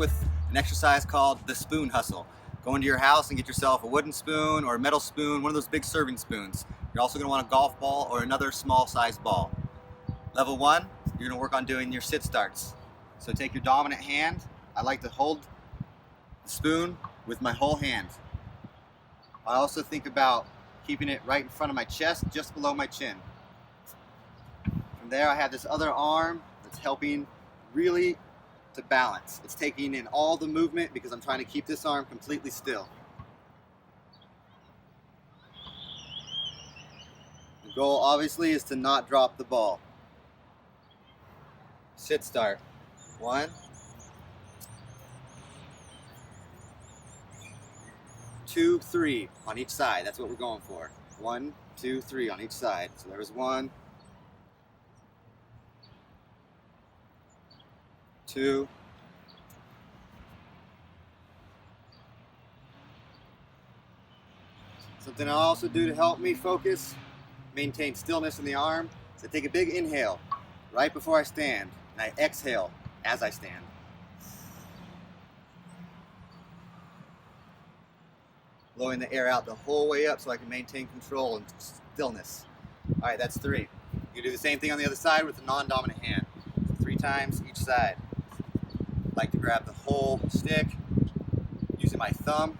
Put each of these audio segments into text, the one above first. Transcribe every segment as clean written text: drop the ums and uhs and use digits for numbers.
with an exercise called the spoon hustle. Go into your house and get yourself a wooden spoon or a metal spoon, one of those big serving spoons. You're also going to want a golf ball or another small sized ball. Level 1, you're going to work on doing your sit starts. So take your dominant hand. I like to hold the spoon with my whole hand. I also think about keeping it right in front of my chest, just below my chin. From there, I have this other arm that's helping really to balance. It's taking in all the movement because I'm trying to keep this arm completely still. The goal obviously is to not drop the ball. Sit start. 1, 2, 3 on each side. That's what we're going for. 1, 2, 3 on each side. So there was 1, 2, 3. Something I'll also do to help me focus, maintain stillness in the arm, is I take a big inhale right before I stand, and I exhale as I stand. Blowing the air out the whole way up so I can maintain control and stillness. All right, that's 3. You do the same thing on the other side with the non-dominant hand. 3 times each side. I like to grab the whole stick, using my thumb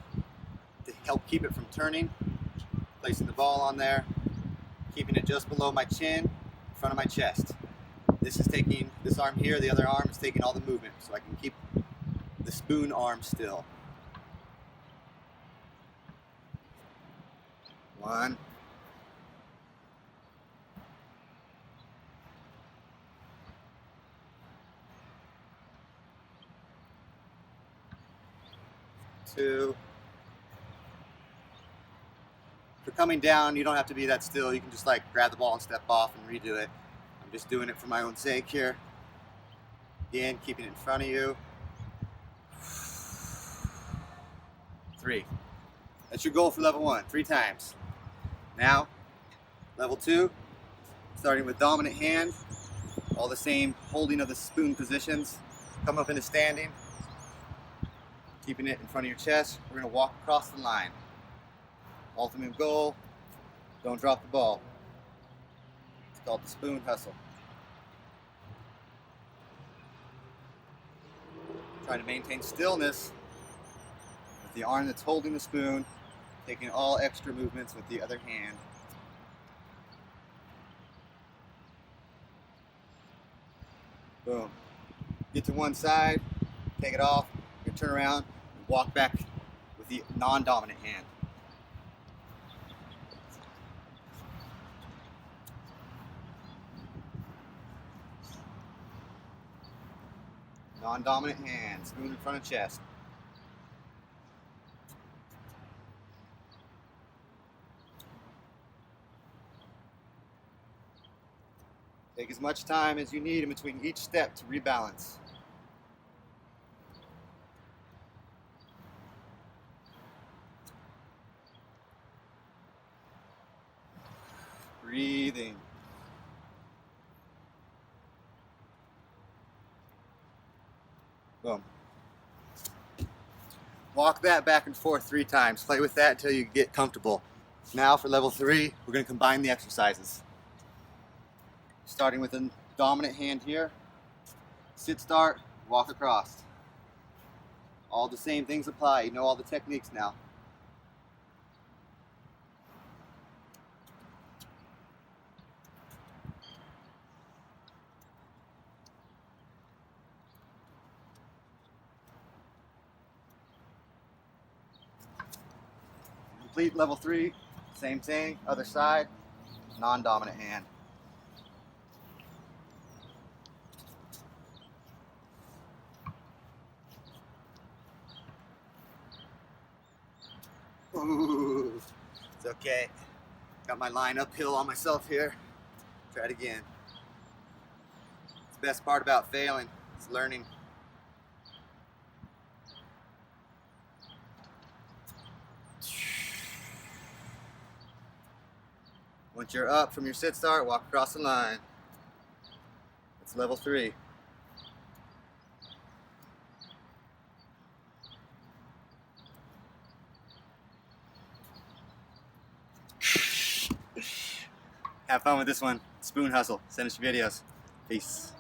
to help keep it from turning, placing the ball on there, keeping it just below my chin, in front of my chest. This is taking, this arm here, the other arm is taking all the movement so I can keep the spoon arm still. 1, 2. If you're coming down, you don't have to be that still. You can just like grab the ball and step off and redo it. I'm just doing it for my own sake here. Again, keeping it in front of you. 3. That's your goal for level 1, 3 times. Now, level 2, starting with dominant hand, all the same holding of the spoon positions. Come up into standing, keeping it in front of your chest. We're going to walk across the line. Ultimate goal, don't drop the ball. It's called the spoon hustle. Trying to maintain stillness with the arm that's holding the spoon, taking all extra movements with the other hand. Boom. Get to one side, take it off, you turn around, and walk back with the non-dominant hand. Non-dominant hand, spoon in front of chest. Take as much time as you need in between each step to rebalance. Breathing. Boom. Walk that back and forth 3 times. Play with that until you get comfortable. Now for level 3, we're going to combine the exercises. Starting with a dominant hand here. Sit start, walk across. All the same things apply. You know all the techniques now. Complete level 3, same thing, other side, non-dominant hand. Ooh, it's okay. Got my line uphill on myself here. Try it again. It's the best part about failing, it's learning. Once you're up from your sit start, walk across the line. It's level 3. Have fun with this one. Spoon hustle. Send us your videos. Peace.